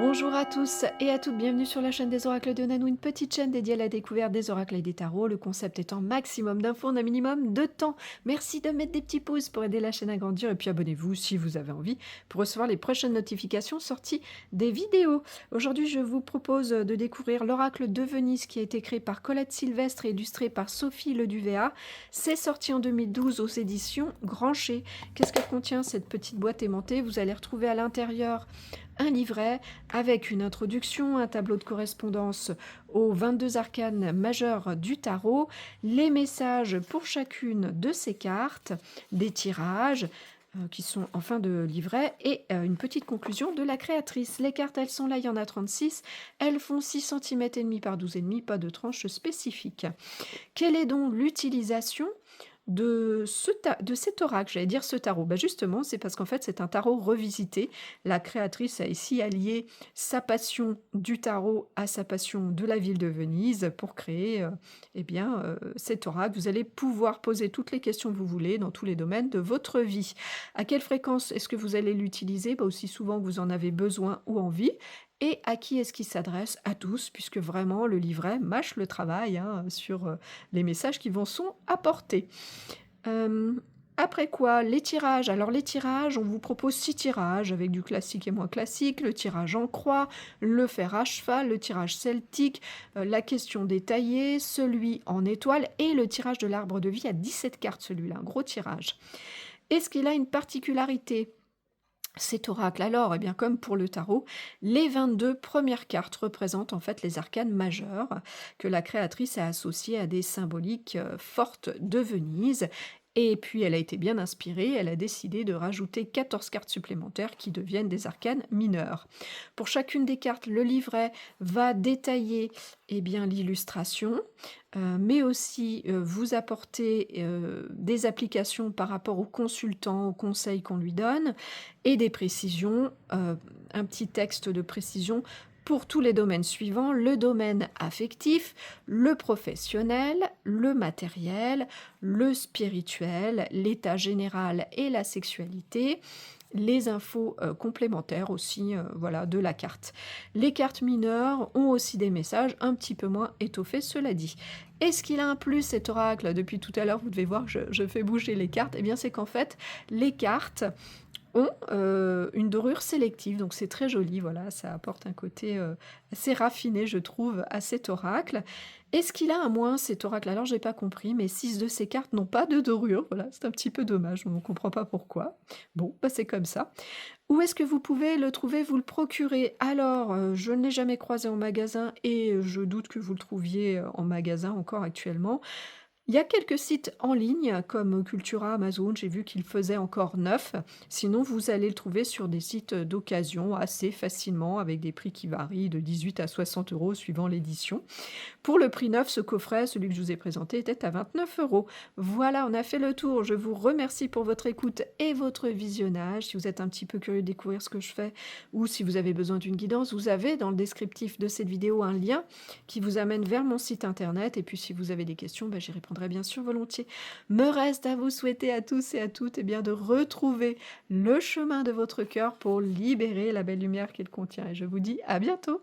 Bonjour à tous et à toutes, bienvenue sur la chaîne des oracles de Nanou, une petite chaîne dédiée à la découverte des oracles et des tarots. Le concept étant maximum d'infos en un minimum de temps. Merci de mettre des petits pouces pour aider la chaîne à grandir et puis abonnez-vous si vous avez envie pour recevoir les prochaines notifications sorties des vidéos. Aujourd'hui, je vous propose de découvrir l'oracle de Venise qui a été créé par Colette Sylvestre et illustré par Sophie Leduvéa. C'est sorti en 2012 aux éditions Grancher. Qu'est-ce qu'elle contient cette petite boîte aimantée? Vous allez retrouver à l'intérieur un livret avec une introduction, un tableau de correspondance aux 22 arcanes majeures du tarot, les messages pour chacune de ces cartes, des tirages qui sont en fin de livret et une petite conclusion de la créatrice. Les cartes, elles sont là, il y en a 36. Elles font 6 cm et demi par 12,5, pas de tranche spécifique. Quelle est donc l'utilisation de cet oracle, j'allais dire ce tarot? Justement, c'est parce qu'en fait, c'est un tarot revisité. La créatrice a ici allié sa passion du tarot à sa passion de la ville de Venise pour créer cet oracle. Vous allez pouvoir poser toutes les questions que vous voulez dans tous les domaines de votre vie. À quelle fréquence est-ce que vous allez l'utiliser? Aussi souvent que vous en avez besoin ou envie. Et à qui est-ce qu'il s'adresse? À tous, puisque vraiment le livret mâche le travail sur les messages qui vont sont apportés. Après quoi, les tirages. Alors les tirages, on vous propose 6 tirages avec du classique et moins classique, le tirage en croix, le fer à cheval, le tirage celtique, la question détaillée, celui en étoile et le tirage de l'arbre de vie à 17 cartes, celui-là, un gros tirage. Est-ce qu'il a une particularité, cet oracle? Alors, eh bien, comme pour le tarot, les 22 premières cartes représentent en fait les arcanes majeures que la créatrice a associées à des symboliques fortes de Venise. Et puis, elle a été bien inspirée, elle a décidé de rajouter 14 cartes supplémentaires qui deviennent des arcanes mineures. Pour chacune des cartes, le livret va détailler l'illustration, mais aussi vous apporter des applications par rapport aux consultants, aux conseils qu'on lui donne, et des précisions, un petit texte de précision pour tous les domaines suivants: le domaine affectif, le professionnel, le matériel, le spirituel, l'état général et la sexualité, les infos complémentaires aussi de la carte. Les cartes mineures ont aussi des messages un petit peu moins étoffés, cela dit. Est-ce qu'il a un plus cet oracle? Depuis tout à l'heure, vous devez voir que je fais bouger les cartes. Eh bien, c'est qu'en fait, les cartes ont une dorure sélective, donc c'est très joli, voilà, ça apporte un côté assez raffiné, je trouve, à cet oracle. Est-ce qu'il a un moins, cet oracle? Alors, j'ai pas compris, mais 6 de ces cartes n'ont pas de dorure, voilà, c'est un petit peu dommage, on ne comprend pas pourquoi. Bon, c'est comme ça. Où est-ce que vous pouvez le trouver, vous le procurer? Alors, je ne l'ai jamais croisé en magasin et je doute que vous le trouviez en magasin encore actuellement. Il y a quelques sites en ligne comme Cultura, Amazon, j'ai vu qu'ils faisaient encore neuf. Sinon, vous allez le trouver sur des sites d'occasion assez facilement avec des prix qui varient de 18 à 60 € suivant l'édition. Pour le prix neuf, ce coffret, celui que je vous ai présenté, était à 29 €. Voilà, on a fait le tour. Je vous remercie pour votre écoute et votre visionnage. Si vous êtes un petit peu curieux de découvrir ce que je fais ou si vous avez besoin d'une guidance, vous avez dans le descriptif de cette vidéo un lien qui vous amène vers mon site internet. Et puis si vous avez des questions, j'y répondrai bien sûr volontiers. Me reste à vous souhaiter à tous et à toutes de retrouver le chemin de votre cœur pour libérer la belle lumière qu'il contient. Et je vous dis à bientôt.